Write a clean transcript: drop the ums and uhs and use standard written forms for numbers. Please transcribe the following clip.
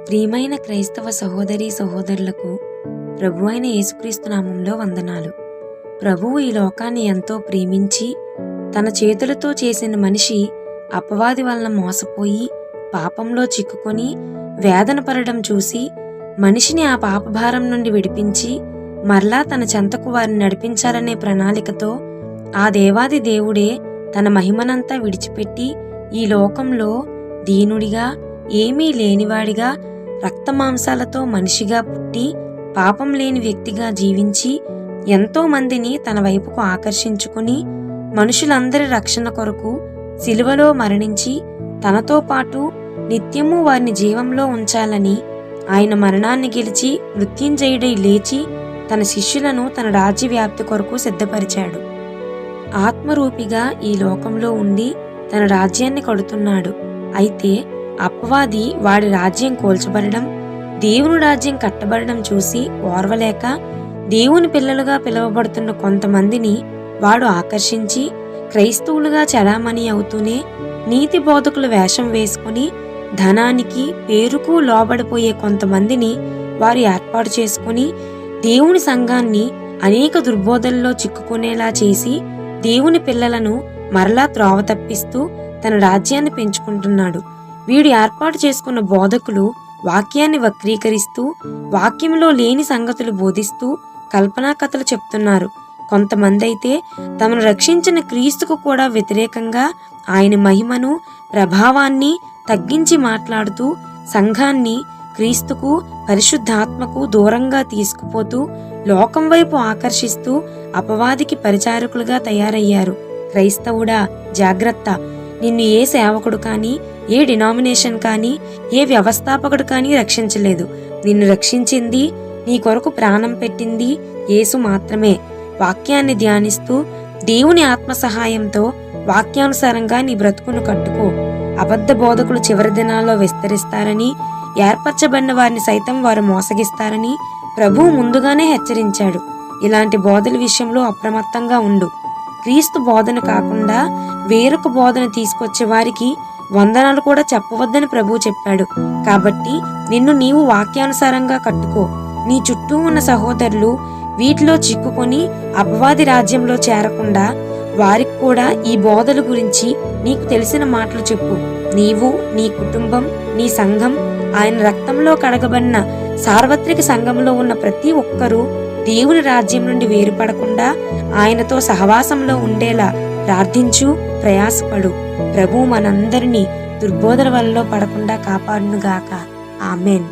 ప్రియమైన క్రైస్తవ సహోదరీ సహోదరులకు ప్రభువైన యేసుక్రీస్తు నామంలో వందనాలు. ప్రభువు ఈ లోకాన్ని ఎంతో ప్రేమించి తన చేతులతో చేసిన మనిషి అపవాది వలన మోసపోయి పాపంలో చిక్కుకొని వేదన పడడం చూసి మనిషిని ఆ పాపభారం నుండి విడిపించి మరలా తన చెంతకు వారిని నడిపించాలనే ప్రణాళికతో ఆ దేవాది దేవుడే తన మహిమనంతా విడిచిపెట్టి ఈ లోకంలో దీనుడిగా ఏమీ లేనివాడిగా రక్తమాంసాలతో మనిషిగా పుట్టి పాపం లేని వ్యక్తిగా జీవించి ఎంతో మందిని తన వైపుకు ఆకర్షించుకుని మనుషులందరి రక్షణ కొరకు సిలువలో మరణించి తనతో పాటు నిత్యము వారిని జీవంలో ఉంచాలని ఆయన మరణాన్ని గెలిచి మృత్యుంజయుడై లేచి తన శిష్యులను తన రాజ్య వ్యాప్తి కొరకు సిద్ధపరిచాడు. ఆత్మరూపిగా ఈ లోకంలో ఉండి తన రాజ్యాన్ని కడుతున్నాడు. అయితే అపవాది వాడి రాజ్యం కూల్చబడడం, దేవుని రాజ్యం కట్టబడడం చూసి ఓర్వలేక దేవుని పిల్లలుగా పిలువబడుతున్న కొంతమందిని వాడు ఆకర్షించి క్రైస్తవులుగా చలామణి అవుతూనే నీతి బోధకుల వేషం వేసుకుని ధనానికి పేరుకు లోబడిపోయే కొంతమందిని వారు ఏర్పాటు చేసుకుని దేవుని సంఘాన్ని అనేక దుర్బోధల్లో చిక్కుకునేలా చేసి దేవుని పిల్లలను మరలా త్రోవ తప్పిస్తూ తన రాజ్యాన్ని పెంచుకుంటున్నాడు. వీడు ఏర్పాటు చేసుకున్న బోధకులు వాక్యాన్ని వక్రీకరిస్తూ వాక్యంలో లేని సంగతులు బోధిస్తూ కల్పనా కథలు చెప్తున్నారు. కొంతమంది అయితే తమను రక్షించిన క్రీస్తుకు కూడా వ్యతిరేకంగా ఆయన మహిమను ప్రభావాన్ని తగ్గించి మాట్లాడుతూ సంఘాన్ని క్రీస్తుకు పరిశుద్ధాత్మకు దూరంగా తీసుకుపోతూ లోకం వైపు ఆకర్షిస్తూ అపవాదికి పరిచారకులుగా తయారయ్యారు. క్రైస్తవుడా జాగ్రత్త! నిన్ను ఏ సేవకుడు కానీ, ఏ డినామినేషన్ కానీ, ఏ వ్యవస్థాపకుడు కానీ రక్షించలేదు. నిన్ను రక్షించింది, నీ కొరకు ప్రాణం పెట్టింది యేసు మాత్రమే. వాక్యాన్ని ధ్యానిస్తూ దేవుని ఆత్మ సహాయంతో వాక్యానుసారంగా నీ బ్రతుకును కట్టుకో. అబద్ధ బోధకులు చివరి దినాల్లో విస్తరిస్తారని, ఏర్పరచబడిన వారిని సైతం వారు మోసగిస్తారని ప్రభువు ముందుగానే హెచ్చరించాడు. ఇలాంటి బోధల విషయంలో అప్రమత్తంగా ఉండు. క్రీస్తు బోధన కాకుండా వేరొక బోధన తీసుకొచ్చే వారికి వందనాలు కూడా చెప్పవద్దని ప్రభువు చెప్పాడు. కాబట్టి నిన్ను నీవు వాక్యానుసారంగా కట్టుకో. నీ చుట్టూ ఉన్న సహోదరులు వీటిలో చిక్కుకొని అపవాది రాజ్యంలో చేరకుండా వారికి కూడా ఈ బోధల గురించి నీకు తెలిసిన మాటలు చెప్పు. నీవు, నీ కుటుంబం, నీ సంఘం, ఆయన రక్తంలో కడగబడిన సార్వత్రిక సంఘంలో ఉన్న ప్రతి ఒక్కరూ దేవుని రాజ్యం నుండి వేరుపడకుండా ఆయనతో సహవాసంలో ఉండేలా ప్రార్థించు, ప్రయాసపడు. ప్రభువు మనందరినీ దుర్బోధన వలలో పడకుండా కాపాడునుగాక. ఆమెన్.